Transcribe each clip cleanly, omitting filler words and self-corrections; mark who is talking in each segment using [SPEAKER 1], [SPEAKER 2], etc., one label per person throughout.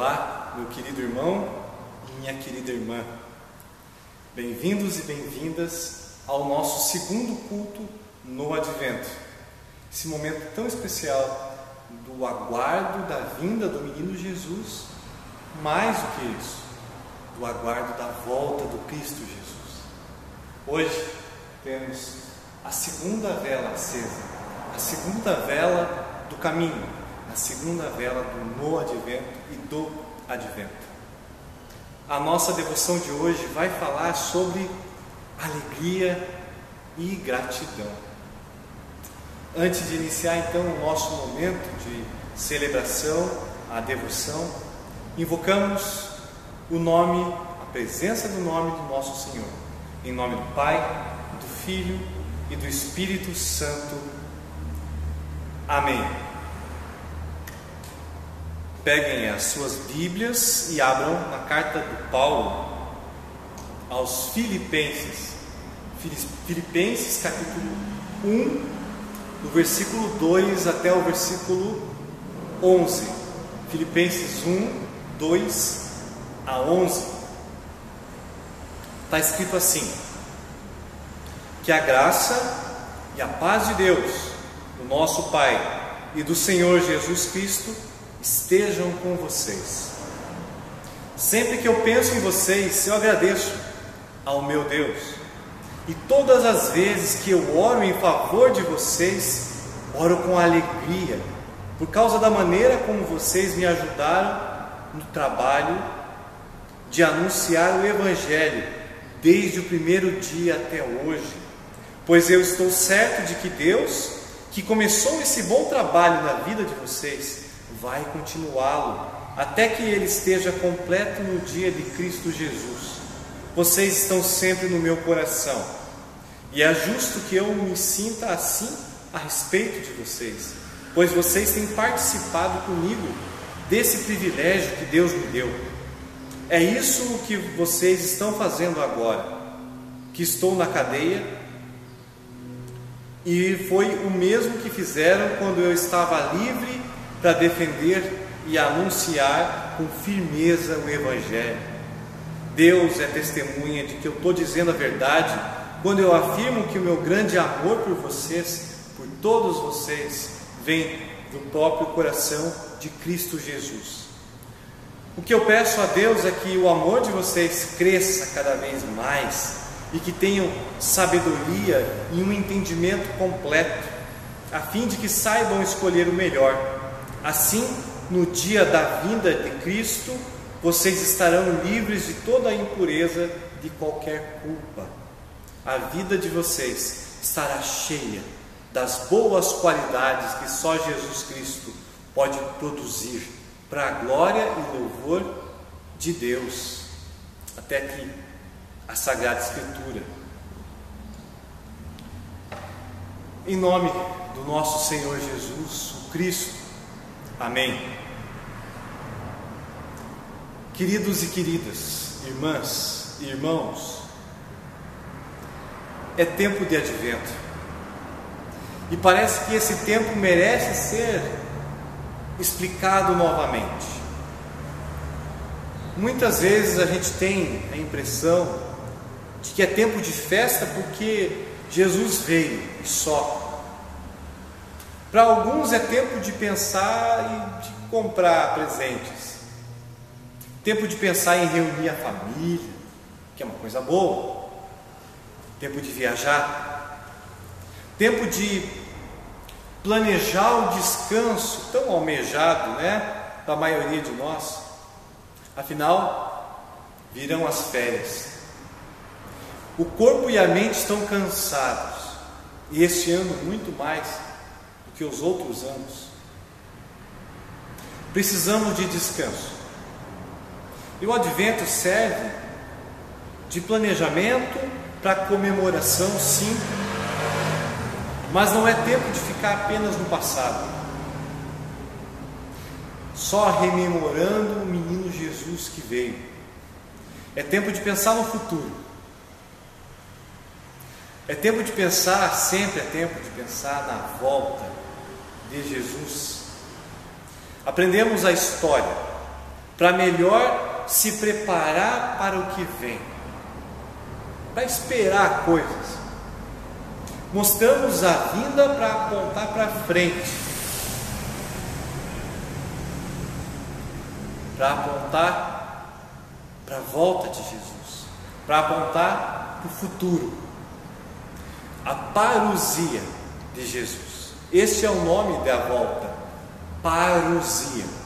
[SPEAKER 1] Olá, meu querido irmão e minha querida irmã. Bem-vindos e bem-vindas ao nosso segundo culto no Advento. Esse momento tão especial do aguardo da vinda do menino Jesus, mais do que isso, do aguardo da volta do Cristo Jesus. Hoje temos a segunda vela acesa, a segunda vela do caminho, a segunda vela do no Advento e do Advento. A nossa devoção de hoje vai falar sobre alegria e gratidão. Antes de iniciar então o nosso momento de celebração, a devoção, invocamos o nome, a presença do nome do nosso Senhor. Em nome do Pai, do Filho e do Espírito Santo. Amém. Peguem as suas Bíblias e abram na carta de Paulo aos Filipenses. Filipenses capítulo 1, do versículo 2 até o versículo 11. Filipenses 1, 2 a 11. Está escrito assim: que a graça e a paz de Deus, do nosso Pai e do Senhor Jesus Cristo, estejam com vocês. Sempre que eu penso em vocês, eu agradeço ao meu Deus. E todas as vezes que eu oro em favor de vocês, oro com alegria, por causa da maneira como vocês me ajudaram no trabalho de anunciar o Evangelho, desde o primeiro dia até hoje. Pois eu estou certo de que Deus, que começou esse bom trabalho na vida de vocês, vai continuá-lo, até que ele esteja completo no dia de Cristo Jesus. Vocês estão sempre no meu coração, e é justo que eu me sinta assim a respeito de vocês, pois vocês têm participado comigo desse privilégio que Deus me deu. É isso que vocês estão fazendo agora, que estou na cadeia, e foi o mesmo que fizeram quando eu estava livre para defender e anunciar com firmeza o Evangelho. Deus é testemunha de que eu estou dizendo a verdade quando eu afirmo que o meu grande amor por vocês, por todos vocês, vem do próprio coração de Cristo Jesus. O que eu peço a Deus é que o amor de vocês cresça cada vez mais e que tenham sabedoria e um entendimento completo, a fim de que saibam escolher o melhor. Assim, no dia da vinda de Cristo, vocês estarão livres de toda a impureza, de qualquer culpa. A vida de vocês estará cheia das boas qualidades que só Jesus Cristo pode produzir, para a glória e louvor de Deus, até que a Sagrada Escritura, em nome do nosso Senhor Jesus, o Cristo. Amém. Queridos e queridas, irmãs e irmãos, é tempo de Advento, e parece que esse tempo merece ser explicado novamente. Muitas vezes a gente tem a impressão de que é tempo de festa porque Jesus veio e só. Para alguns é tempo de pensar e de comprar presentes, tempo de pensar em reunir a família, que é uma coisa boa, tempo de viajar, tempo de planejar o descanso tão almejado, da maioria de nós. Afinal, virão as férias. O corpo e a mente estão cansados, e este ano muito mais do que os outros anos. Precisamos de descanso. E o Advento serve de planejamento para comemoração, sim, mas não é tempo de ficar apenas no passado, só rememorando o menino Jesus que veio. É tempo de pensar no futuro. É tempo de pensar, sempre é tempo de pensar na volta de Jesus. Aprendemos a história para melhor se preparar para o que vem, para esperar coisas. Mostramos a vinda para apontar para frente, para apontar para a volta de Jesus, para apontar para o futuro, a parousia de Jesus. Este é o nome da volta, parousia.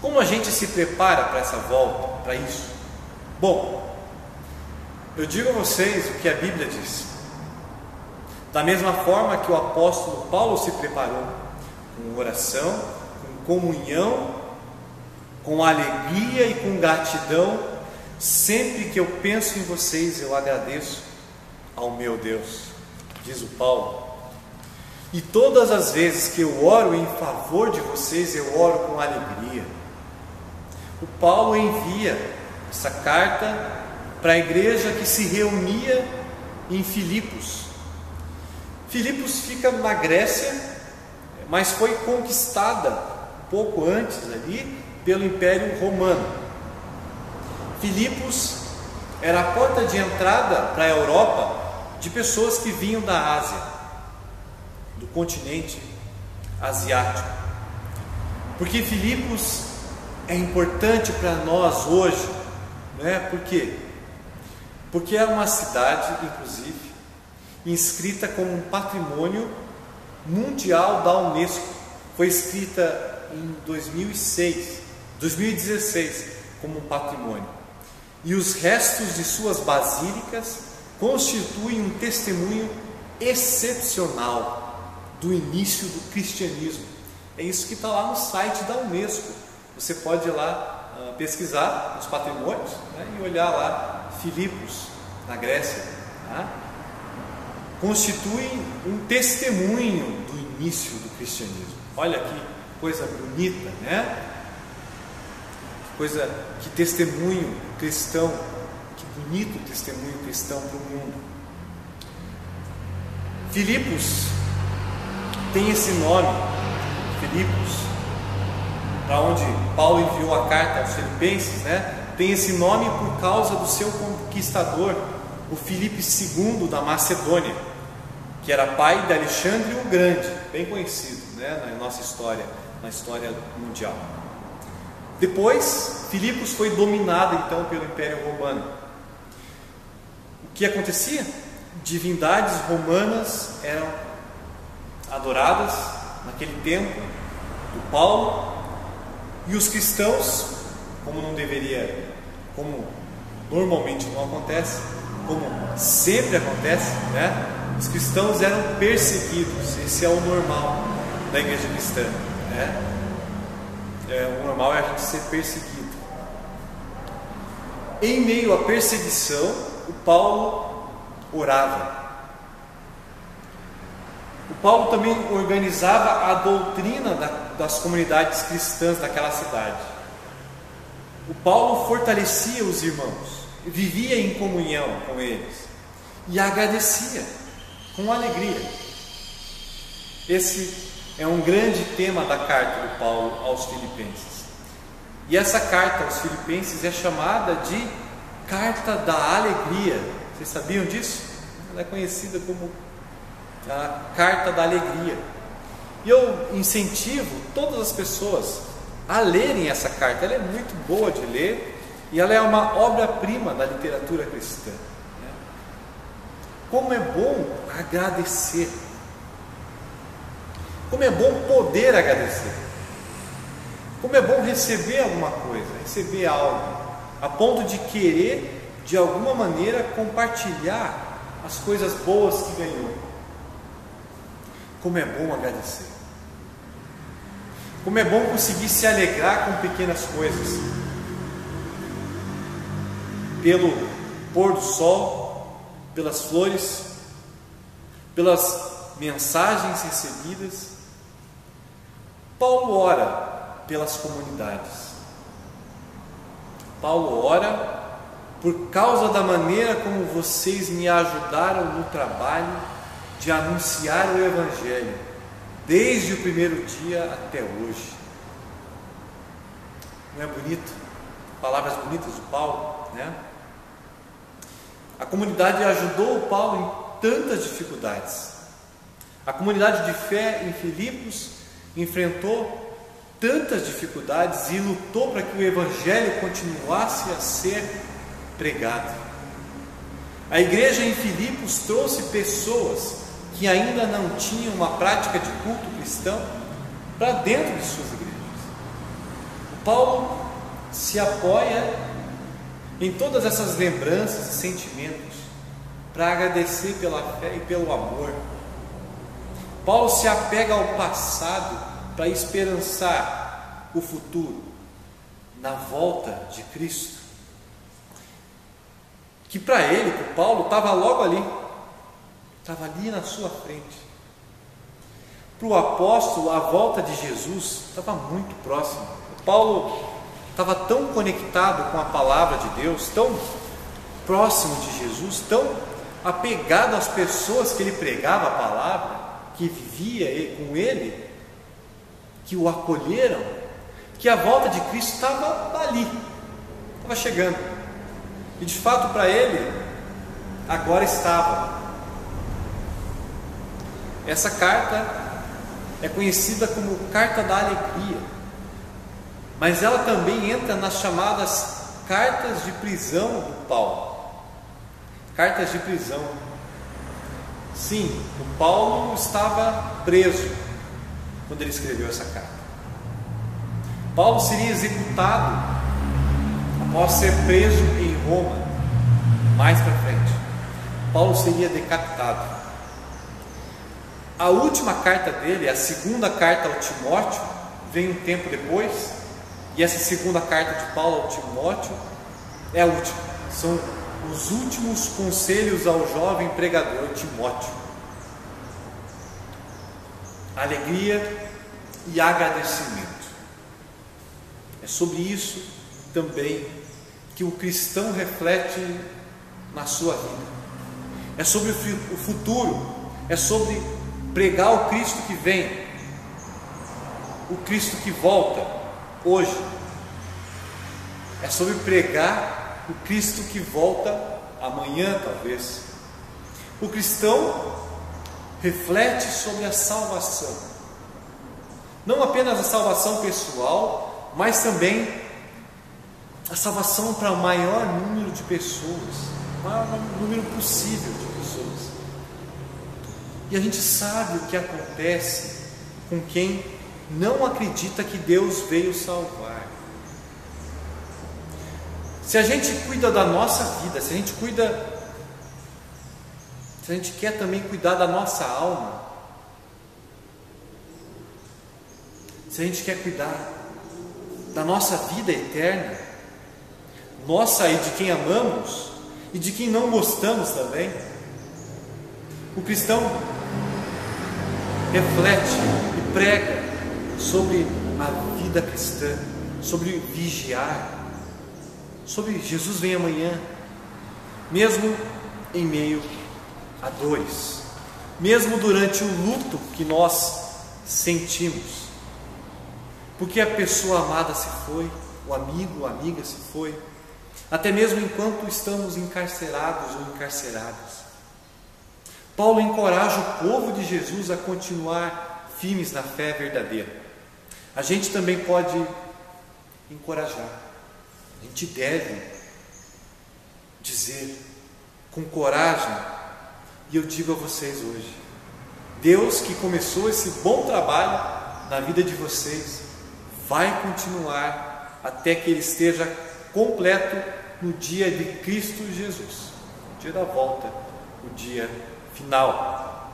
[SPEAKER 1] Como a gente se prepara para essa volta, para isso? Bom, eu digo a vocês o que a Bíblia diz. Da mesma forma que o apóstolo Paulo se preparou, com oração, com comunhão, com alegria e com gratidão, sempre que eu penso em vocês, eu agradeço ao meu Deus, diz o Paulo. E todas as vezes que eu oro em favor de vocês, eu oro com alegria. O Paulo envia essa carta para a igreja que se reunia em Filipos. Filipos fica na Grécia, mas foi conquistada pouco antes ali pelo Império Romano. Filipos era a porta de entrada para a Europa de pessoas que vinham da Ásia, do continente asiático. Porque Filipos é importante para nós hoje, não é? Por quê? Porque é uma cidade, inclusive, inscrita como um patrimônio mundial da Unesco. Foi escrita em 2016 como um patrimônio. E os restos de suas basílicas constituem um testemunho excepcional do início do cristianismo. É isso que está lá no site da Unesco. Você pode ir lá pesquisar os patrimônios, né, e olhar lá Filipos, na Grécia, tá? Constitui um testemunho do início do cristianismo. Olha que coisa bonita, né? Que testemunho cristão, que bonito testemunho cristão para o mundo. Filipos tem esse nome, Filipos, para onde Paulo enviou a carta aos Filipenses, né? Tem esse nome por causa do seu conquistador, o Filipe II da Macedônia, que era pai de Alexandre o Grande, bem conhecido, né, na nossa história, na história mundial. Depois, Filipos foi dominado então pelo Império Romano. O que acontecia? Divindades romanas eram adoradas naquele tempo do Paulo, e os cristãos, como normalmente não acontece, como sempre acontece, né? Os cristãos eram perseguidos. Esse é o normal da igreja cristã, né? O normal é a gente ser perseguido. Em meio à perseguição, o Paulo orava. O Paulo também organizava a doutrina das comunidades cristãs daquela cidade. O Paulo fortalecia os irmãos, vivia em comunhão com eles e agradecia com alegria. Esse é um grande tema da carta do Paulo aos Filipenses. E essa carta aos Filipenses é chamada de Carta da Alegria. Vocês sabiam disso? Ela é conhecida como a Carta da Alegria. E eu incentivo todas as pessoas a lerem essa carta. Ela é muito boa de ler e ela é uma obra-prima da literatura cristã. Como é bom agradecer. Como é bom poder agradecer. Como é bom receber alguma coisa, receber algo, a ponto de querer, de alguma maneira, compartilhar as coisas boas que ganhou. Como é bom agradecer. Como é bom conseguir se alegrar com pequenas coisas. Pelo pôr do sol, pelas flores, pelas mensagens recebidas. Paulo ora pelas comunidades. Paulo ora por causa da maneira como vocês me ajudaram no trabalho de anunciar o Evangelho, desde o primeiro dia até hoje. Não é bonito? Palavras bonitas do Paulo, né? A comunidade ajudou o Paulo em tantas dificuldades. A comunidade de fé em Filipos enfrentou tantas dificuldades e lutou para que o Evangelho continuasse a ser pregado. A igreja em Filipos trouxe pessoas que ainda não tinham uma prática de culto cristão para dentro de suas igrejas. O Paulo se apoia em todas essas lembranças e sentimentos para agradecer pela fé e pelo amor. Paulo se apega ao passado para esperançar o futuro na volta de Cristo, que para ele, para Paulo, estava logo ali, estava ali na sua frente. Para o apóstolo, a volta de Jesus estava muito próxima. Paulo estava tão conectado com a palavra de Deus, tão próximo de Jesus, tão apegado às pessoas que ele pregava a palavra, que vivia com ele, que o acolheram, que a volta de Cristo estava ali, estava chegando. E de fato para ele, agora estava. Essa carta é conhecida como Carta da Alegria, mas ela também entra nas chamadas cartas de prisão do Paulo. Cartas de prisão. Sim, o Paulo estava preso quando ele escreveu essa carta. Paulo seria executado após ser preso em Roma. Mais para frente, Paulo seria decapitado. A última carta dele, a segunda carta ao Timóteo, vem um tempo depois, e essa segunda carta de Paulo ao Timóteo é a última. São os últimos conselhos ao jovem pregador Timóteo. Alegria e agradecimento. É sobre isso também que o cristão reflete na sua vida. É sobre o futuro, é sobre pregar o Cristo que vem, o Cristo que volta hoje. É sobre pregar o Cristo que volta amanhã, talvez. O cristão reflete sobre a salvação, não apenas a salvação pessoal, mas também a salvação para o maior número de pessoas, o maior número possível de pessoas. E a gente sabe o que acontece com quem não acredita que Deus veio salvar. Se a gente cuida da nossa vida, se a gente quer também cuidar da nossa alma, se a gente quer cuidar da nossa vida eterna, nossa e de quem amamos e de quem não gostamos também, o cristão reflete e prega sobre a vida cristã, sobre vigiar, sobre Jesus vem amanhã, mesmo em meio a dores, mesmo durante o luto que nós sentimos, porque a pessoa amada se foi, o amigo, a amiga se foi, até mesmo enquanto estamos encarcerados ou encarceradas. Paulo encoraja o povo de Jesus a continuar firmes na fé verdadeira. A gente também pode encorajar, a gente deve dizer com coragem, e eu digo a vocês hoje, Deus que começou esse bom trabalho na vida de vocês, vai continuar até que Ele esteja completo no dia de Cristo Jesus, no dia da volta, o dia final.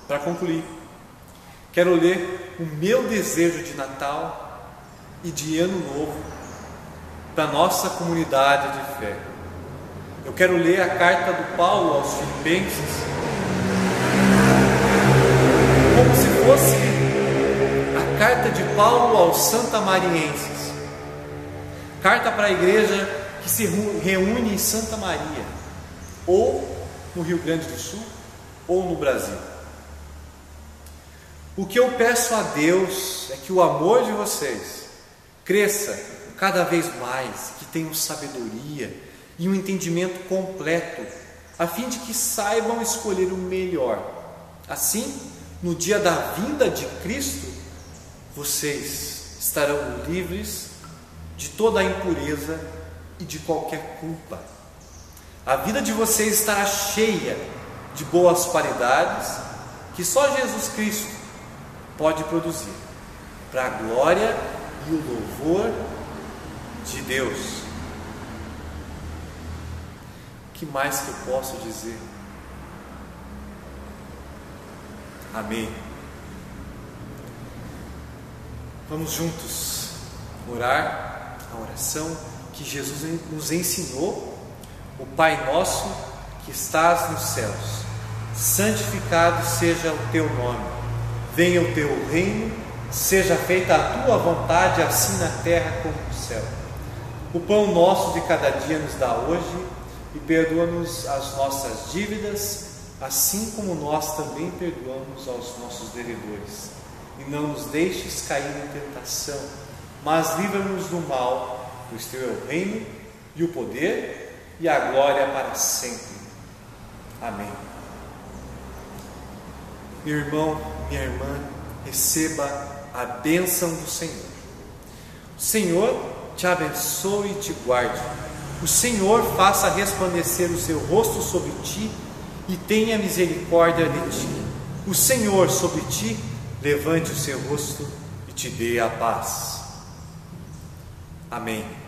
[SPEAKER 1] Para concluir, quero ler o meu desejo de Natal e de Ano Novo para a nossa comunidade de fé. Eu quero ler a carta do Paulo aos Filipenses como se fosse a carta de Paulo aos santamarienses, carta para a igreja que se reúne em Santa Maria, ou no Rio Grande do Sul, ou no Brasil. O que eu peço a Deus é que o amor de vocês cresça cada vez mais, que tenham sabedoria e um entendimento completo, a fim de que saibam escolher o melhor. Assim, no dia da vinda de Cristo, vocês estarão livres de toda a impureza e de qualquer culpa. A vida de vocês estará cheia de boas qualidades que só Jesus Cristo pode produzir, para a glória e o louvor de Deus. O que mais que eu posso dizer? Amém. Vamos juntos orar a oração que Jesus nos ensinou. O Pai nosso que estás nos céus, santificado seja o teu nome. Venha o teu reino, seja feita a tua vontade, assim na terra como no céu. O pão nosso de cada dia nos dá hoje, e perdoa-nos as nossas dívidas, assim como nós também perdoamos aos nossos devedores. E não nos deixes cair em tentação, mas livra-nos do mal, pois teu é o reino, e o poder, e a glória para sempre. Amém. Meu irmão, minha irmã, receba a bênção do Senhor. O Senhor te abençoe e te guarde. O Senhor faça resplandecer o seu rosto sobre ti e tenha misericórdia de ti. O Senhor sobre ti levante o seu rosto e te dê a paz. Amém.